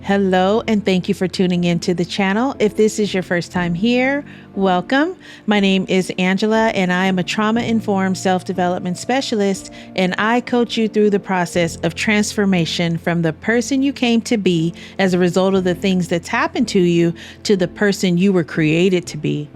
Hello, and thank you for tuning into the channel. If this is your first time here, welcome. My name is Angela, and I am a trauma-informed self-development specialist, and I coach you through the process of transformation from the person you came to be as a result of the things that's happened to you to the person you were created to be.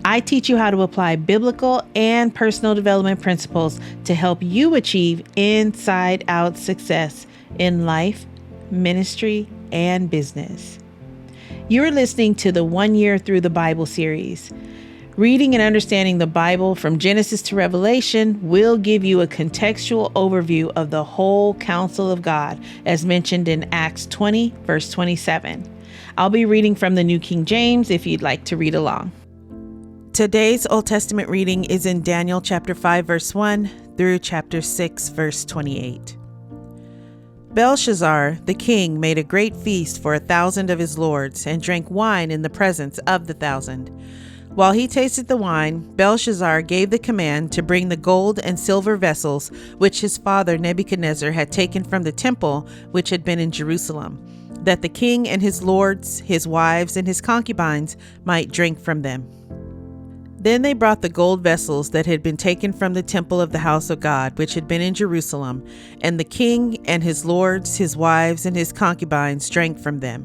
I teach you how to apply biblical and personal development principles to help you achieve inside-out success in life, ministry, and business. You're listening to the 1 Year Through the Bible series. Reading and understanding the Bible from Genesis to Revelation will give you a contextual overview of the whole counsel of God, as mentioned in Acts 20, verse 27. I'll be reading from the New King James if you'd like to read along. Today's Old Testament reading is in Daniel chapter 5, verse 1 through chapter 6, verse 28. Belshazzar, the king, made a great feast for 1,000 of his lords and drank wine in the presence of the 1,000. While he tasted the wine, Belshazzar gave the command to bring the gold and silver vessels which his father Nebuchadnezzar had taken from the temple which had been in Jerusalem, that the king and his lords, his wives, and his concubines might drink from them. Then they brought the gold vessels that had been taken from the temple of the house of God, which had been in Jerusalem, and the king and his lords, his wives, and his concubines drank from them.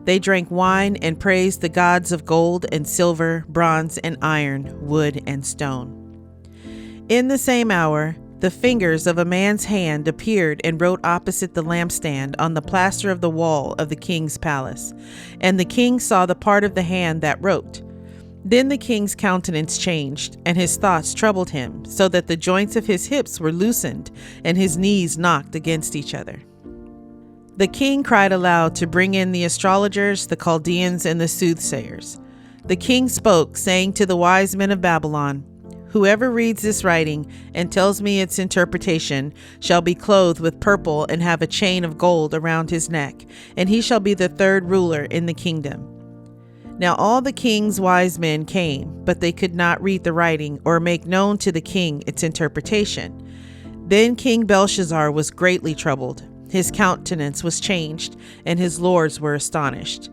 They drank wine and praised the gods of gold and silver, bronze and iron, wood and stone. In the same hour, the fingers of a man's hand appeared and wrote opposite the lampstand on the plaster of the wall of the king's palace, and the king saw the part of the hand that wrote. Then the king's countenance changed, and his thoughts troubled him, so that the joints of his hips were loosened, and his knees knocked against each other. The king cried aloud to bring in the astrologers, the Chaldeans, and the soothsayers. The king spoke, saying to the wise men of Babylon, "Whoever reads this writing and tells me its interpretation shall be clothed with purple and have a chain of gold around his neck, and he shall be the third ruler in the kingdom." Now all the king's wise men came, but they could not read the writing or make known to the king its interpretation. Then King Belshazzar was greatly troubled. His countenance was changed, and his lords were astonished.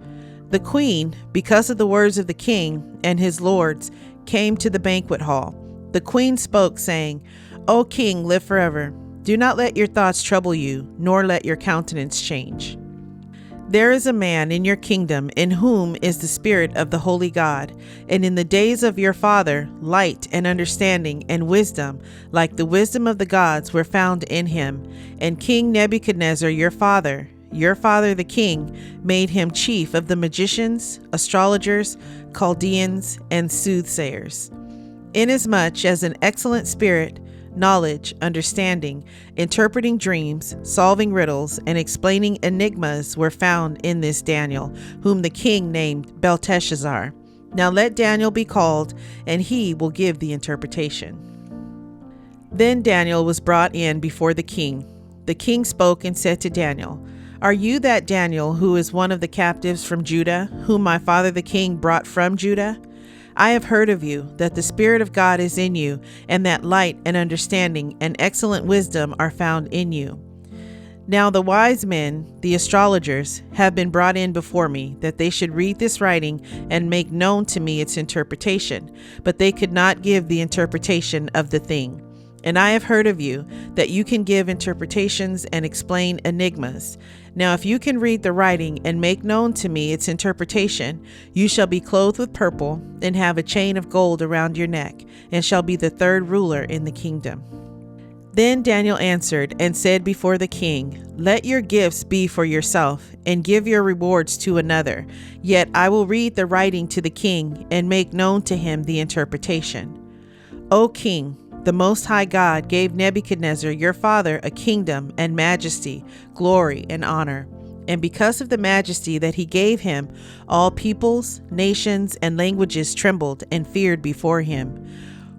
The queen, because of the words of the king and his lords, came to the banquet hall. The queen spoke, saying, "O king, live forever. Do not let your thoughts trouble you, nor let your countenance change. There is a man in your kingdom in whom is the spirit of the holy God, and in the days of your father, light and understanding and wisdom, like the wisdom of the gods, were found in him. And King Nebuchadnezzar, your father the king, made him chief of the magicians, astrologers, Chaldeans, and soothsayers. Inasmuch as an excellent spirit, knowledge, understanding, interpreting dreams, solving riddles, and explaining enigmas were found in this Daniel, whom the king named Belteshazzar. Now let Daniel be called, and he will give the interpretation." Then Daniel was brought in before the king. The king spoke and said to Daniel, "Are you that Daniel who is one of the captives from Judah, whom my father the king brought from Judah? I have heard of you, that the Spirit of God is in you, and that light and understanding and excellent wisdom are found in you. Now the wise men, the astrologers, have been brought in before me, that they should read this writing and make known to me its interpretation, but they could not give the interpretation of the thing. And I have heard of you, that you can give interpretations and explain enigmas. Now if you can read the writing and make known to me its interpretation, you shall be clothed with purple and have a chain of gold around your neck, and shall be the third ruler in the kingdom." Then Daniel answered and said before the king, "Let your gifts be for yourself, and give your rewards to another. Yet I will read the writing to the king and make known to him the interpretation. O king, the Most High God gave Nebuchadnezzar your father a kingdom and majesty, glory and honor. And because of the majesty that he gave him, all peoples, nations, and languages trembled and feared before him.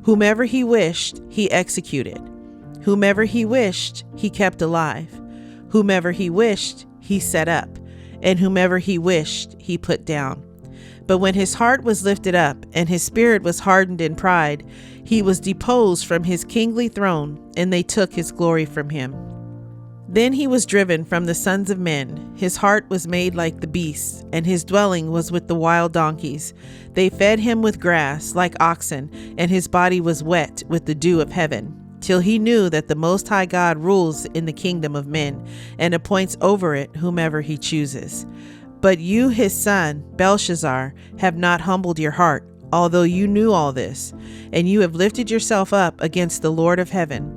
Whomever he wished, he executed. Whomever he wished, he kept alive. Whomever he wished, he set up. And whomever he wished, he put down. But when his heart was lifted up, and his spirit was hardened in pride, he was deposed from his kingly throne, and they took his glory from him. Then he was driven from the sons of men. His heart was made like the beasts, and his dwelling was with the wild donkeys. They fed him with grass like oxen, and his body was wet with the dew of heaven, till he knew that the Most High God rules in the kingdom of men, and appoints over it whomever he chooses. But you, his son, Belshazzar, have not humbled your heart, although you knew all this, and you have lifted yourself up against the Lord of heaven.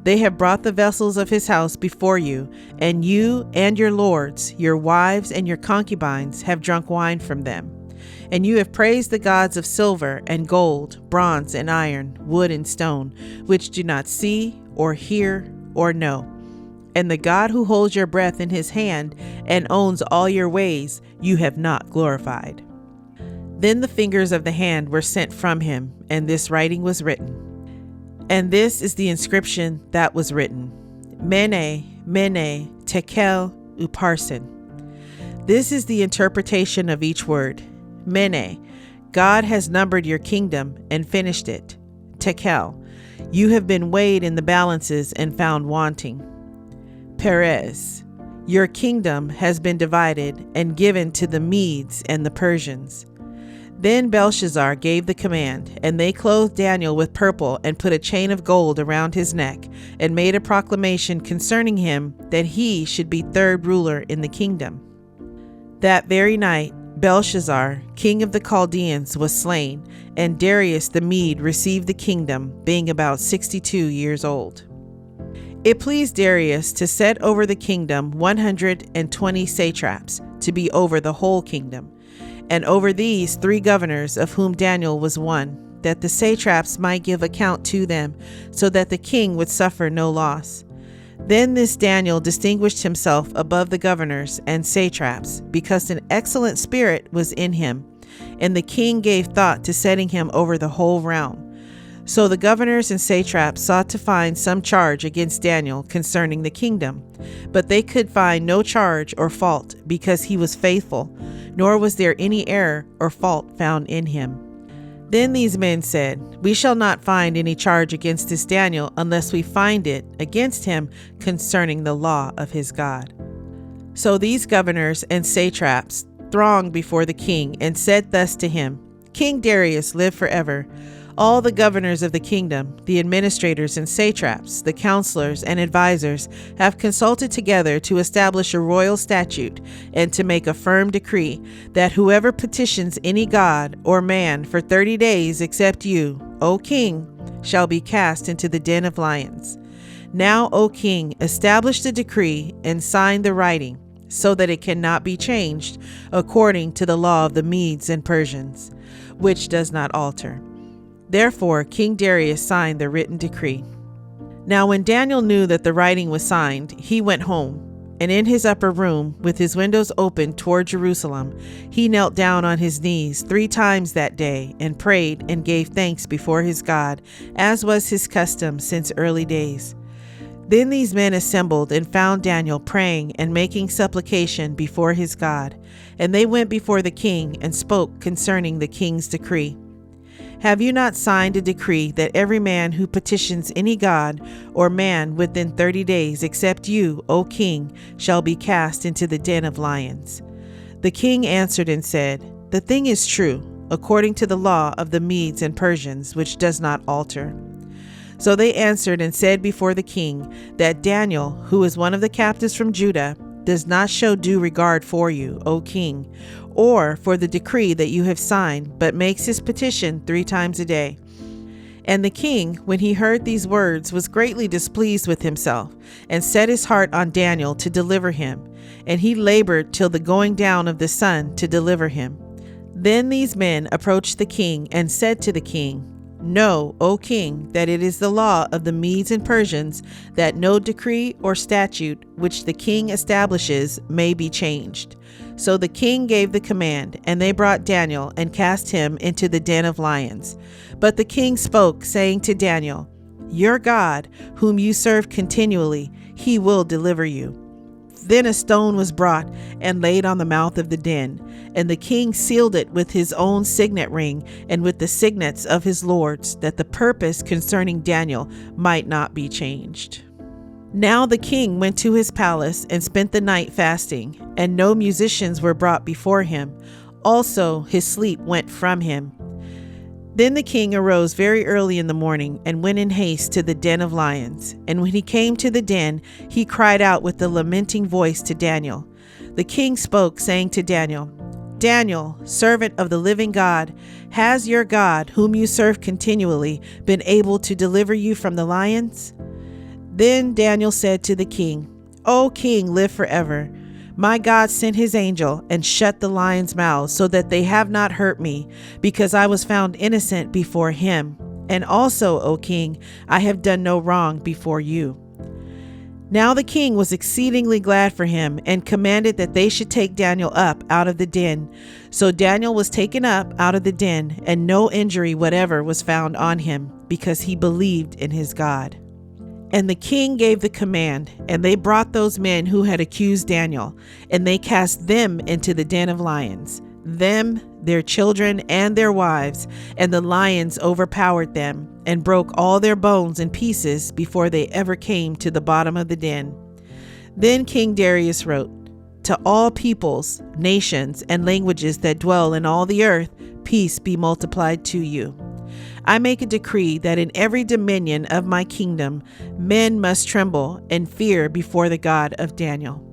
They have brought the vessels of his house before you, and you and your lords, your wives and your concubines have drunk wine from them. And you have praised the gods of silver and gold, bronze and iron, wood and stone, which do not see or hear or know. And the God who holds your breath in his hand and owns all your ways, you have not glorified. Then the fingers of the hand were sent from him, and this writing was written. And this is the inscription that was written: Mene, Mene, Tekel, Upharsin. This is the interpretation of each word. Mene, God has numbered your kingdom and finished it. Tekel, you have been weighed in the balances and found wanting. Perez, your kingdom has been divided and given to the Medes and the Persians. Then Belshazzar gave the command, and they clothed Daniel with purple and put a chain of gold around his neck, and made a proclamation concerning him that he should be third ruler in the kingdom. That very night, Belshazzar, king of the Chaldeans, was slain, and Darius the Mede received the kingdom, being about 62 years old. It pleased Darius to set over the kingdom 120 satraps, to be over the whole kingdom, and over these 3 governors, of whom Daniel was one, that the satraps might give account to them, so that the king would suffer no loss. Then this Daniel distinguished himself above the governors and satraps, because an excellent spirit was in him, and the king gave thought to setting him over the whole realm. So the governors and satraps sought to find some charge against Daniel concerning the kingdom, but they could find no charge or fault, because he was faithful, nor was there any error or fault found in him. Then these men said, We shall not find any charge against this Daniel unless we find it against him concerning the law of his God. So these governors and satraps thronged before the king and said thus to him, King Darius, live forever. All the governors of the kingdom, the administrators and satraps, the counselors and advisors have consulted together to establish a royal statute and to make a firm decree that whoever petitions any god or man for 30 days except you, O king, shall be cast into the den of lions. Now, O king, establish the decree and sign the writing, so that it cannot be changed according to the law of the Medes and Persians, which does not alter. Therefore, King Darius signed the written decree. Now when Daniel knew that the writing was signed, he went home, and in his upper room, with his windows open toward Jerusalem, he knelt down on his knees 3 times that day, and prayed and gave thanks before his God, as was his custom since early days. Then these men assembled and found Daniel praying and making supplication before his God, and they went before the king and spoke concerning the king's decree. Have you not signed a decree that every man who petitions any god or man within 30 days except you, O king, shall be cast into the den of lions? The king answered and said, The thing is true, according to the law of the Medes and Persians, which does not alter. So they answered and said before the king that Daniel, who is one of the captives from Judah, does not show due regard for you, O king, or for the decree that you have signed, but makes his petition 3 times a day. And the king, when he heard these words, was greatly displeased with himself, and set his heart on Daniel to deliver him, and he labored till the going down of the sun to deliver him. Then these men approached the king and said to the king, Know, O king, that it is the law of the Medes and Persians that no decree or statute which the king establishes may be changed. So the king gave the command, and they brought Daniel and cast him into the den of lions. But the king spoke, saying to Daniel, Your God, whom you serve continually, he will deliver you. Then a stone was brought and laid on the mouth of the den, and the king sealed it with his own signet ring and with the signets of his lords, that the purpose concerning Daniel might not be changed. Now the king went to his palace and spent the night fasting, and no musicians were brought before him. Also his sleep went from him. Then the king arose very early in the morning and went in haste to the den of lions. And when he came to the den, he cried out with a lamenting voice to Daniel. The king spoke, saying to Daniel, Daniel, servant of the living God, has your God, whom you serve continually, been able to deliver you from the lions? Then Daniel said to the king, O king, live forever. My God sent his angel and shut the lions' mouths so that they have not hurt me, because I was found innocent before him. And also, O king, I have done no wrong before you. Now the king was exceedingly glad for him and commanded that they should take Daniel up out of the den. So Daniel was taken up out of the den, and no injury whatever was found on him, because he believed in his God. And the king gave the command, and they brought those men who had accused Daniel, and they cast them into the den of lions, them, their children, and their wives, and the lions overpowered them, and broke all their bones in pieces before they ever came to the bottom of the den. Then King Darius wrote, To all peoples, nations, and languages that dwell in all the earth, peace be multiplied to you. I make a decree that in every dominion of my kingdom, men must tremble and fear before the God of Daniel.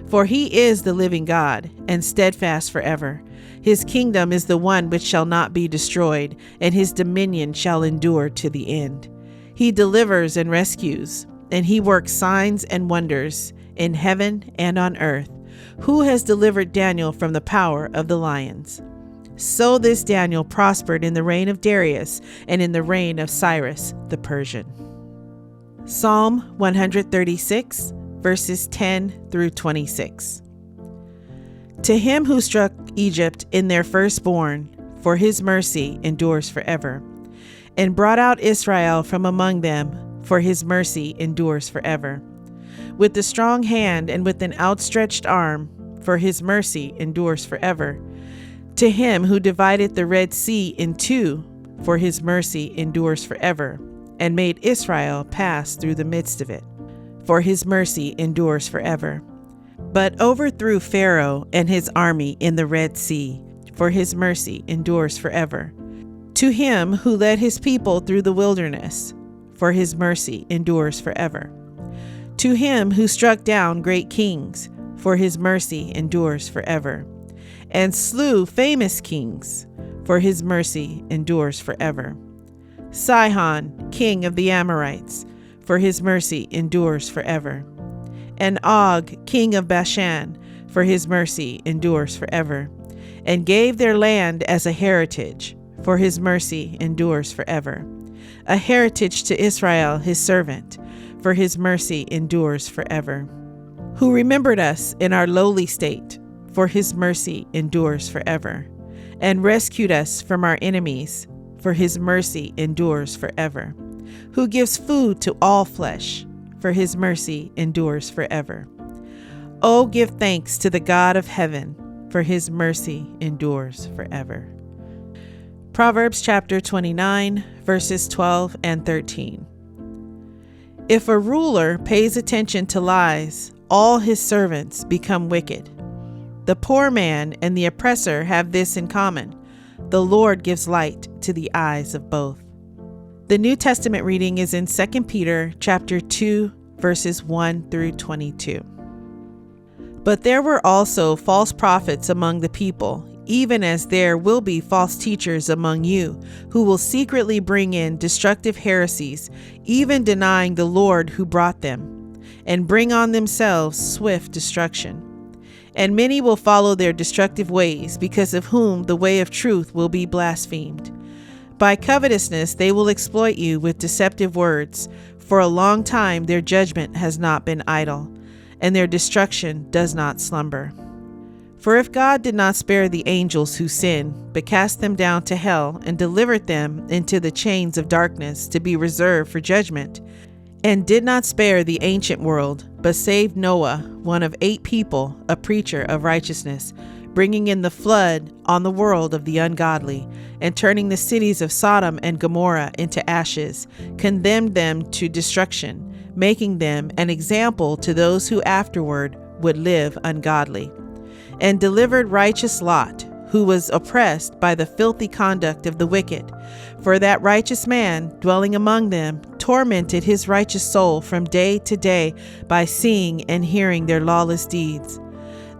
For he is the living God, and steadfast forever. His kingdom is the one which shall not be destroyed, and his dominion shall endure to the end. He delivers and rescues, and he works signs and wonders in heaven and on earth. Who has delivered Daniel from the power of the lions? So this Daniel prospered in the reign of Darius and in the reign of Cyrus the Persian. Psalm 136, verses 10 through 26. To him who struck Egypt in their firstborn, for his mercy endures forever, and brought out Israel from among them, for his mercy endures forever. With a strong hand and with an outstretched arm, for his mercy endures forever. To him who divided the Red Sea in two, for his mercy endures forever, and made Israel pass through the midst of it, for his mercy endures forever. But overthrew Pharaoh and his army in the Red Sea, for his mercy endures forever. To him who led his people through the wilderness, for his mercy endures forever. To him who struck down great kings, for his mercy endures forever, and slew famous kings, for his mercy endures forever. Sihon, king of the Amorites, for his mercy endures forever. And Og, king of Bashan, for his mercy endures forever. And gave their land as a heritage, for his mercy endures forever. A heritage to Israel his servant, for his mercy endures forever. Who remembered us in our lowly state, for his mercy endures forever, and rescued us from our enemies, for his mercy endures forever. Who gives food to all flesh, for his mercy endures forever. Oh, give thanks to the God of heaven, for his mercy endures forever. Proverbs chapter 29, verses 12 and 13. If a ruler pays attention to lies, all his servants become wicked. The poor man and the oppressor have this in common: the Lord gives light to the eyes of both. The New Testament reading is in 2 Peter chapter 2, verses 1 through 22. But there were also false prophets among the people, even as there will be false teachers among you, who will secretly bring in destructive heresies, even denying the Lord who brought them, and bring on themselves swift destruction. And many will follow their destructive ways, because of whom the way of truth will be blasphemed. By covetousness they will exploit you with deceptive words. For a long time their judgment has not been idle, and their destruction does not slumber. For if God did not spare the angels who sinned, but cast them down to hell and delivered them into the chains of darkness to be reserved for judgment, and did not spare the ancient world, but saved Noah, one of 8 people, a preacher of righteousness, bringing in the flood on the world of the ungodly, and turning the cities of Sodom and Gomorrah into ashes, condemned them to destruction, making them an example to those who afterward would live ungodly. And delivered righteous Lot, who was oppressed by the filthy conduct of the wicked. For that righteous man, dwelling among them, tormented his righteous soul from day to day by seeing and hearing their lawless deeds.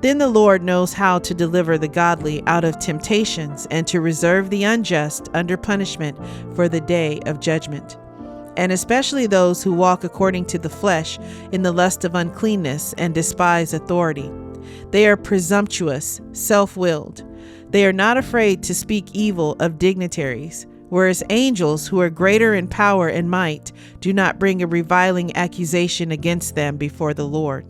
Then the Lord knows how to deliver the godly out of temptations and to reserve the unjust under punishment for the day of judgment. And especially those who walk according to the flesh in the lust of uncleanness and despise authority. They are presumptuous, self-willed. They are not afraid to speak evil of dignitaries, whereas angels who are greater in power and might do not bring a reviling accusation against them before the Lord.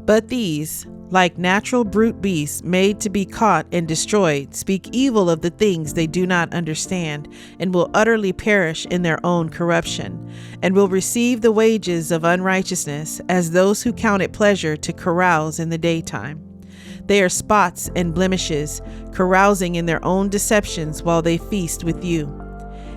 But these, like natural brute beasts made to be caught and destroyed, speak evil of the things they do not understand, and will utterly perish in their own corruption, and will receive the wages of unrighteousness as those who count it pleasure to carouse in the daytime. They are spots and blemishes, carousing in their own deceptions while they feast with you,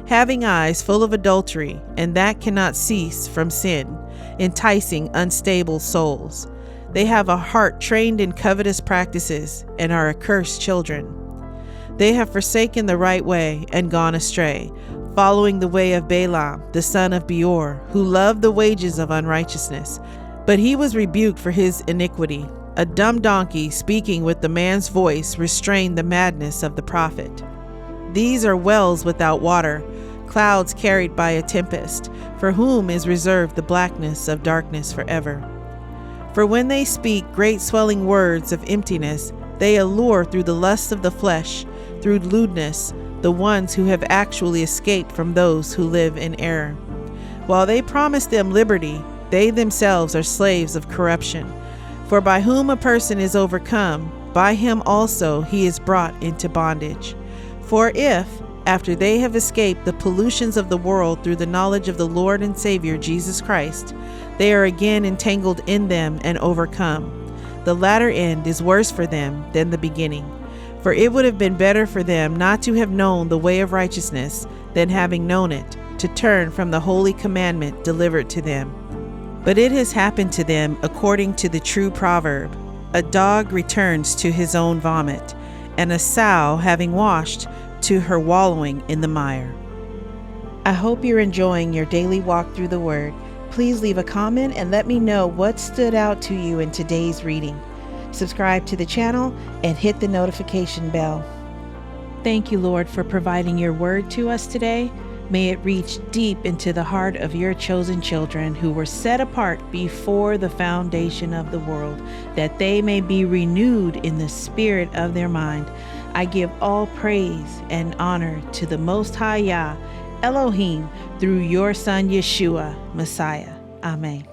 having eyes full of adultery, and that cannot cease from sin, enticing unstable souls. They have a heart trained in covetous practices and are accursed children. They have forsaken the right way and gone astray, following the way of Balaam, the son of Beor, who loved the wages of unrighteousness. But he was rebuked for his iniquity. A dumb donkey speaking with the man's voice restrained the madness of the prophet. These are wells without water, clouds carried by a tempest, for whom is reserved the blackness of darkness forever. For when they speak great swelling words of emptiness, they allure through the lust of the flesh, through lewdness, the ones who have actually escaped from those who live in error. While they promise them liberty, they themselves are slaves of corruption. For by whom a person is overcome, by him also he is brought into bondage. For if, after they have escaped the pollutions of the world through the knowledge of the Lord and Savior Jesus Christ, they are again entangled in them and overcome, the latter end is worse for them than the beginning. For it would have been better for them not to have known the way of righteousness than, having known it, to turn from the holy commandment delivered to them. But it has happened to them according to the true proverb, a dog returns to his own vomit, and a sow, having washed, to her wallowing in the mire. I hope you're enjoying your daily walk through the Word. Please leave a comment and let me know what stood out to you in today's reading. Subscribe to the channel and hit the notification bell. Thank you, Lord, for providing your word to us today. May it reach deep into the heart of your chosen children who were set apart before the foundation of the world, that they may be renewed in the spirit of their mind. I give all praise and honor to the Most High Yah, Elohim, through your Son Yeshua, Messiah. Amen.